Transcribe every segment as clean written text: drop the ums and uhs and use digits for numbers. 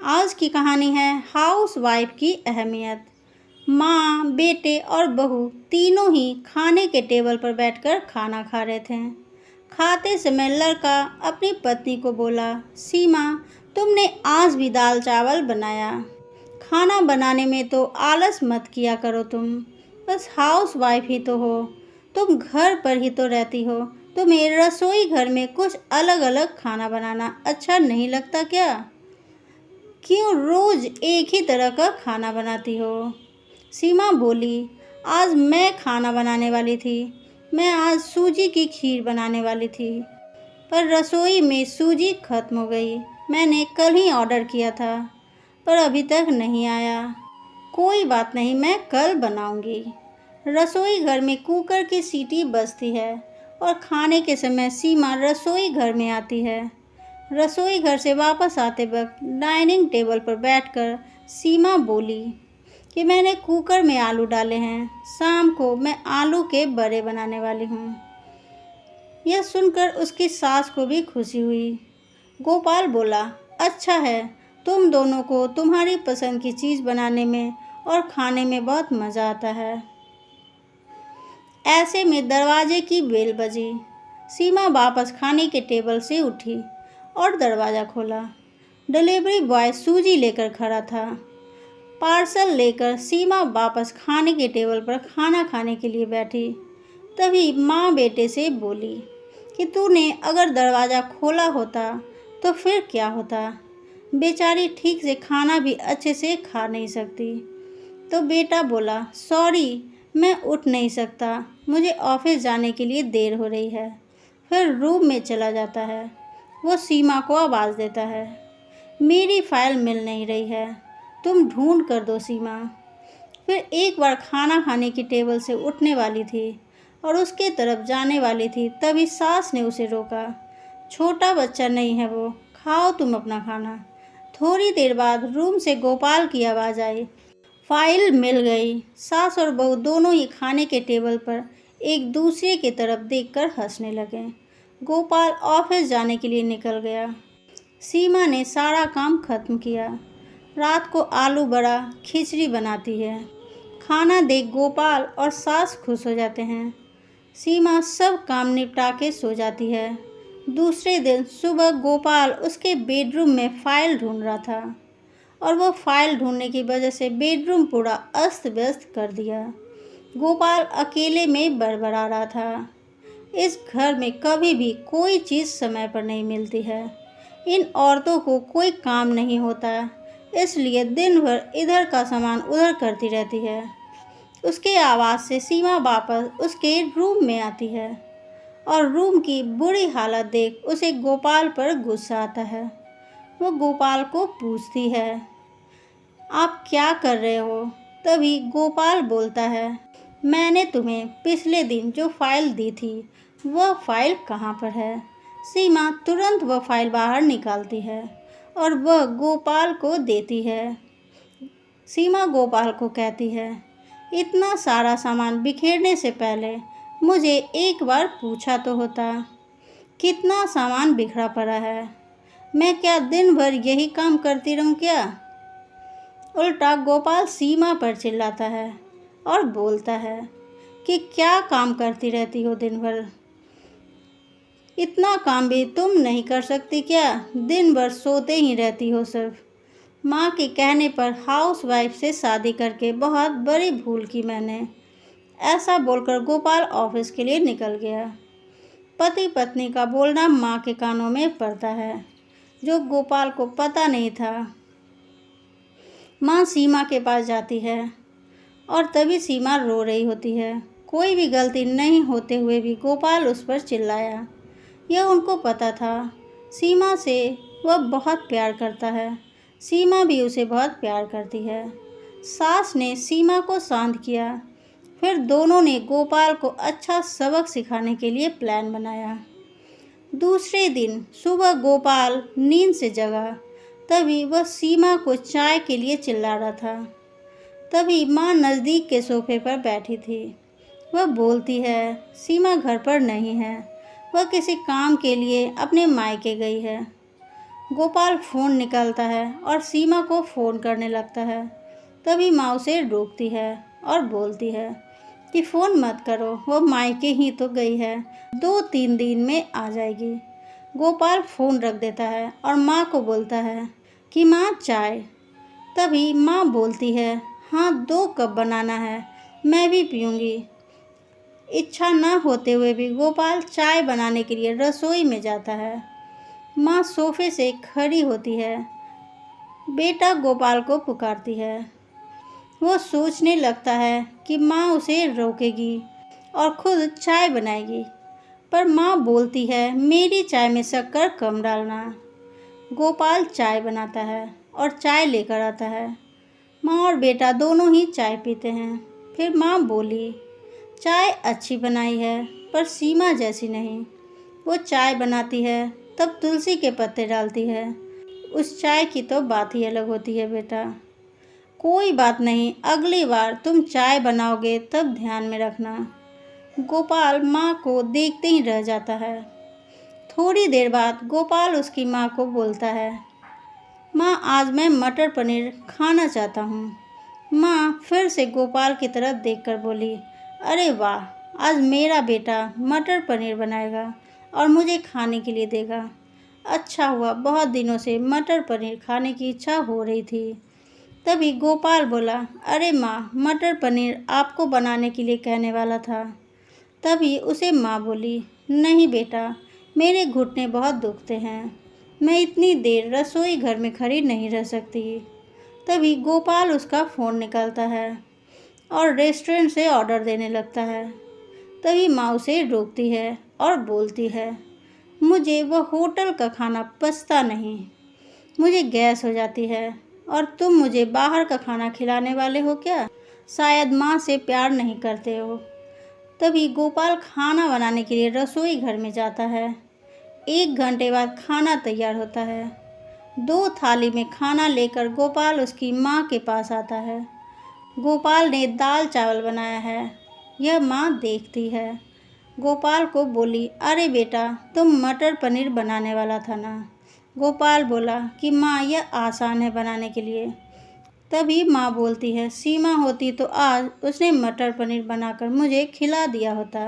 आज की कहानी है हाउस वाइफ की अहमियत। माँ, बेटे और बहू तीनों ही खाने के टेबल पर बैठकर खाना खा रहे थे। खाते समय लड़का अपनी पत्नी को बोला, सीमा, तुमने आज भी दाल चावल बनाया। खाना बनाने में तो आलस मत किया करो तुम। बस हाउस वाइफ ही तो हो। तुम घर पर ही तो रहती हो। तुम्हें रसोई घर में कुछ अलग अलग खाना बनाना अच्छा नहीं लगता क्या? क्यों रोज एक ही तरह का खाना बनाती हो? सीमा बोली, आज मैं खाना बनाने वाली थी। मैं आज सूजी की खीर बनाने वाली थी, पर रसोई में सूजी खत्म हो गई। मैंने कल ही ऑर्डर किया था, पर अभी तक नहीं आया। कोई बात नहीं, मैं कल बनाऊंगी। रसोई घर में कुकर की सीटी बजती है और खाने के समय सीमा रसोई घर में आती है। रसोई घर से वापस आते वक्त डाइनिंग टेबल पर बैठकर सीमा बोली कि मैंने कुकर में आलू डाले हैं। शाम को मैं आलू के बड़े बनाने वाली हूँ। यह सुनकर उसकी सास को भी खुशी हुई। गोपाल बोला, अच्छा है, तुम दोनों को तुम्हारी पसंद की चीज़ बनाने में और खाने में बहुत मज़ा आता है। ऐसे में दरवाजे की बेल बजी। सीमा वापस खाने के टेबल से उठी और दरवाज़ा खोला। डिलीवरी बॉय सूजी लेकर खड़ा था। पार्सल लेकर सीमा वापस खाने के टेबल पर खाना खाने के लिए बैठी। तभी माँ बेटे से बोली कि तूने अगर दरवाज़ा खोला होता तो फिर क्या होता? बेचारी ठीक से खाना भी अच्छे से खा नहीं सकती। तो बेटा बोला, सॉरी, मैं उठ नहीं सकता, मुझे ऑफिस जाने के लिए देर हो रही है। फिर रूम में चला जाता है। वो सीमा को आवाज़ देता है, मेरी फाइल मिल नहीं रही है, तुम ढूंढ कर दो सीमा। फिर एक बार खाना खाने की टेबल से उठने वाली थी और उसके तरफ जाने वाली थी, तभी सास ने उसे रोका। छोटा बच्चा नहीं है वो, खाओ तुम अपना खाना। थोड़ी देर बाद रूम से गोपाल की आवाज़ आई, फाइल मिल गई। सास और बहू दोनों ही खाने के टेबल पर एक दूसरे की तरफ देखकर हंसने लगे। गोपाल ऑफिस जाने के लिए निकल गया। सीमा ने सारा काम खत्म किया। रात को आलू बड़ा खिचड़ी बनाती है। खाना देख गोपाल और सास खुश हो जाते हैं। सीमा सब काम निपटा के सो जाती है। दूसरे दिन सुबह गोपाल उसके बेडरूम में फाइल ढूंढ रहा था और वो फाइल ढूंढने की वजह से बेडरूम पूरा अस्त व्यस्त कर दिया। गोपाल अकेले में बड़बड़ा रहा था। इस घर में कभी भी कोई चीज़ समय पर नहीं मिलती है। इन औरतों को कोई काम नहीं होता, इसलिए दिन भर इधर का सामान उधर करती रहती है। उसके आवाज़ से सीमा वापस उसके रूम में आती है और रूम की बुरी हालत देख उसे गोपाल पर गुस्सा आता है। वो गोपाल को पूछती है, आप क्या कर रहे हो? तभी गोपाल बोलता है, मैंने तुम्हें पिछले दिन जो फाइल दी थी वह फाइल कहाँ पर है? सीमा तुरंत वह फाइल बाहर निकालती है और वह गोपाल को देती है। सीमा गोपाल को कहती है, इतना सारा सामान बिखेरने से पहले मुझे एक बार पूछा तो होता। कितना सामान बिखरा पड़ा है, मैं क्या दिन भर यही काम करती रहूं क्या? उल्टा गोपाल सीमा पर चिल्लाता है और बोलता है कि क्या काम करती रहती हो दिन भर? इतना काम भी तुम नहीं कर सकती क्या? दिन भर सोते ही रहती हो सिर्फ। माँ के कहने पर हाउस वाइफ से शादी करके बहुत बड़ी भूल की मैंने। ऐसा बोलकर गोपाल ऑफिस के लिए निकल गया। पति पत्नी का बोलना माँ के कानों में पड़ता है, जो गोपाल को पता नहीं था। माँ सीमा के पास जाती है और तभी सीमा रो रही होती है। कोई भी गलती नहीं होते हुए भी गोपाल उस पर चिल्लाया। यह उनको पता था, सीमा से वह बहुत प्यार करता है। सीमा भी उसे बहुत प्यार करती है। सास ने सीमा को शांत किया। फिर दोनों ने गोपाल को अच्छा सबक सिखाने के लिए प्लान बनाया। दूसरे दिन सुबह गोपाल नींद से जगा, तभी वह सीमा को चाय के लिए चिल्ला रहा था। तभी माँ नज़दीक के सोफे पर बैठी थी। वह बोलती है, सीमा घर पर नहीं है, वह किसी काम के लिए अपने मायके गई है। गोपाल फ़ोन निकालता है और सीमा को फ़ोन करने लगता है। तभी माँ उसे रोकती है और बोलती है कि फ़ोन मत करो, वो मायके ही तो गई है, 2-3 दिन में आ जाएगी। गोपाल फ़ोन रख देता है और माँ को बोलता है कि माँ चाय। तभी माँ बोलती है, हाँ 2 कप बनाना है, मैं भी पीऊँगी। इच्छा न होते हुए भी गोपाल चाय बनाने के लिए रसोई में जाता है। माँ सोफे से खड़ी होती है, बेटा गोपाल को पुकारती है। वो सोचने लगता है कि माँ उसे रोकेगी और खुद चाय बनाएगी, पर माँ बोलती है मेरी चाय में शक्कर कम डालना। गोपाल चाय बनाता है और चाय लेकर आता है। माँ और बेटा दोनों ही चाय पीते हैं। फिर माँ बोली, चाय अच्छी बनाई है पर सीमा जैसी नहीं। वो चाय बनाती है तब तुलसी के पत्ते डालती है, उस चाय की तो बात ही अलग होती है बेटा। कोई बात नहीं, अगली बार तुम चाय बनाओगे तब ध्यान में रखना। गोपाल माँ को देखते ही रह जाता है। थोड़ी देर बाद गोपाल उसकी माँ को बोलता है, माँ आज मैं मटर पनीर खाना चाहता हूँ। माँ फिर से गोपाल की तरफ देखकर बोली, अरे वाह, आज मेरा बेटा मटर पनीर बनाएगा और मुझे खाने के लिए देगा। अच्छा हुआ, बहुत दिनों से मटर पनीर खाने की इच्छा हो रही थी। तभी गोपाल बोला, अरे माँ, मटर पनीर आपको बनाने के लिए कहने वाला था। तभी उसे माँ बोली, नहीं बेटा, मेरे घुटने बहुत दुखते हैं, मैं इतनी देर रसोई घर में खड़ी नहीं रह सकती। तभी गोपाल उसका फ़ोन निकालता है और रेस्टोरेंट से ऑर्डर देने लगता है। तभी माँ उसे रोकती है और बोलती है, मुझे वह होटल का खाना पचता नहीं, मुझे गैस हो जाती है और तुम मुझे बाहर का खाना खिलाने वाले हो क्या? शायद माँ से प्यार नहीं करते हो। तभी गोपाल खाना बनाने के लिए रसोई घर में जाता है। 1 घंटे बाद खाना तैयार होता है। 2 थाली में खाना लेकर गोपाल उसकी माँ के पास आता है। गोपाल ने दाल चावल बनाया है, यह माँ देखती है। गोपाल को बोली, अरे बेटा, तुम मटर पनीर बनाने वाला था ना? गोपाल बोला कि माँ यह आसान है बनाने के लिए। तभी माँ बोलती है, सीमा होती तो आज उसने मटर पनीर बनाकर मुझे खिला दिया होता,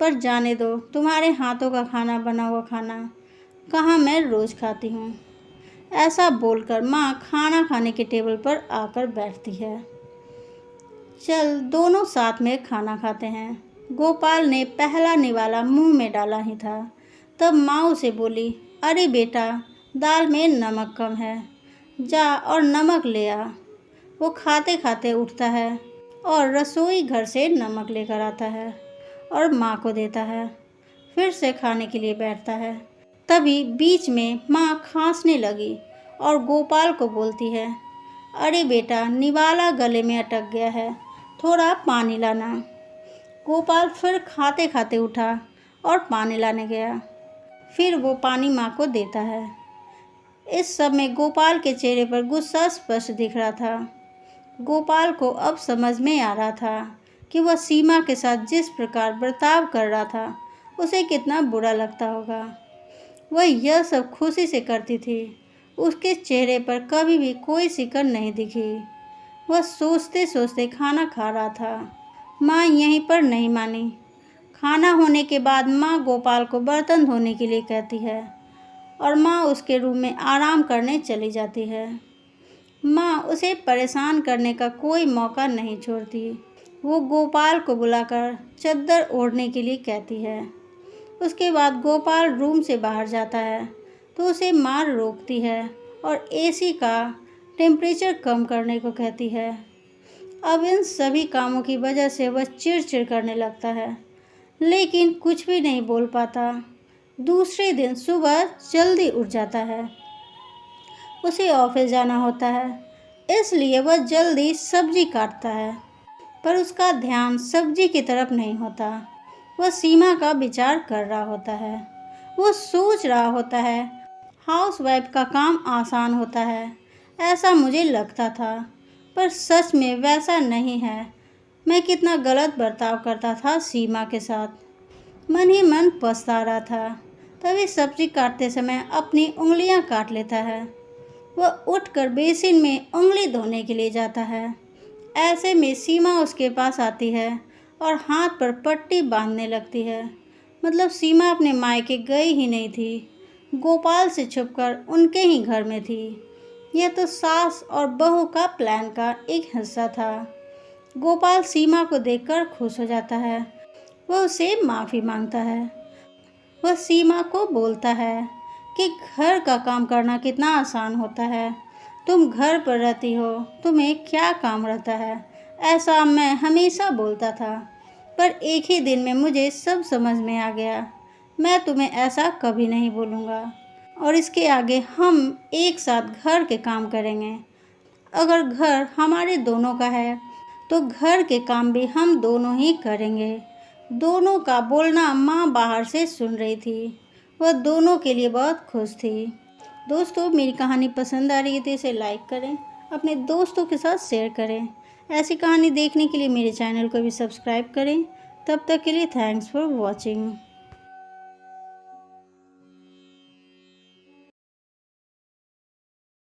पर जाने दो, तुम्हारे हाथों का खाना बना हुआ खाना कहाँ मैं रोज़ खाती हूँ। ऐसा बोलकर माँ खाना खाने के टेबल पर आकर बैठती है। चल दोनों साथ में खाना खाते हैं। गोपाल ने पहला निवाला मुंह में डाला ही था, तब माँ उसे बोली, अरे बेटा, दाल में नमक कम है, जा और नमक ले आ। वो खाते खाते उठता है और रसोई घर से नमक लेकर आता है और माँ को देता है। फिर से खाने के लिए बैठता है। तभी बीच में माँ खांसने लगी और गोपाल को बोलती है, अरे बेटा, निवाला गले में अटक गया है, थोड़ा पानी लाना। गोपाल फिर खाते खाते उठा और पानी लाने गया। फिर वो पानी माँ को देता है। इस सब में गोपाल के चेहरे पर गुस्सा स्पष्ट दिख रहा था। गोपाल को अब समझ में आ रहा था कि वह सीमा के साथ जिस प्रकार बर्ताव कर रहा था उसे कितना बुरा लगता होगा। वह यह सब खुशी से करती थी, उसके चेहरे पर कभी भी कोई सिकन नहीं दिखी। वह सोचते सोचते खाना खा रहा था। माँ यहीं पर नहीं मानी। खाना होने के बाद माँ गोपाल को बर्तन धोने के लिए कहती है और माँ उसके रूम में आराम करने चली जाती है। माँ उसे परेशान करने का कोई मौका नहीं छोड़ती। वो गोपाल को बुलाकर चद्दर ओढ़ने के लिए कहती है। उसके बाद गोपाल रूम से बाहर जाता है तो उसे माँ रोकती है और एसी का टेम्परेचर कम करने को कहती है। अब इन सभी कामों की वजह से वह चिड़चिड़ करने लगता है, लेकिन कुछ भी नहीं बोल पाता। दूसरे दिन सुबह जल्दी उठ जाता है। उसे ऑफिस जाना होता है, इसलिए वह जल्दी सब्जी काटता है, पर उसका ध्यान सब्जी की तरफ नहीं होता। वह सीमा का विचार कर रहा होता है। वो सोच रहा होता है, हाउसवाइफ का काम आसान होता है, ऐसा मुझे लगता था, पर सच में वैसा नहीं है। मैं कितना गलत बर्ताव करता था सीमा के साथ। मन ही मन पछता रहा था। तभी सब्जी काटते समय अपनी उंगलियां काट लेता है। वह उठकर बेसिन में उंगली धोने के लिए जाता है। ऐसे में सीमा उसके पास आती है और हाथ पर पट्टी बांधने लगती है। मतलब सीमा अपने मायके गई ही नहीं थी, गोपाल से छुपकर उनके ही घर में थी। यह तो सास और बहू का प्लान का एक हिस्सा था। गोपाल सीमा को देखकर खुश हो जाता है। वह उससे माफ़ी मांगता है। वह सीमा को बोलता है कि घर का काम करना कितना आसान होता है। तुम घर पर रहती हो, तुम्हें क्या काम रहता है, ऐसा मैं हमेशा बोलता था, पर एक ही दिन में मुझे सब समझ में आ गया। मैं तुम्हें ऐसा कभी नहीं बोलूँगा और इसके आगे हम एक साथ घर के काम करेंगे। अगर घर हमारे दोनों का है तो घर के काम भी हम दोनों ही करेंगे। दोनों का बोलना माँ बाहर से सुन रही थी। वह दोनों के लिए बहुत खुश थी। दोस्तों, मेरी कहानी पसंद आ रही है तो इसे लाइक करें, अपने दोस्तों के साथ शेयर करें। ऐसी कहानी देखने के लिए मेरे चैनल को भी सब्सक्राइब करें। तब तक के लिए थैंक्स फॉर वॉचिंग।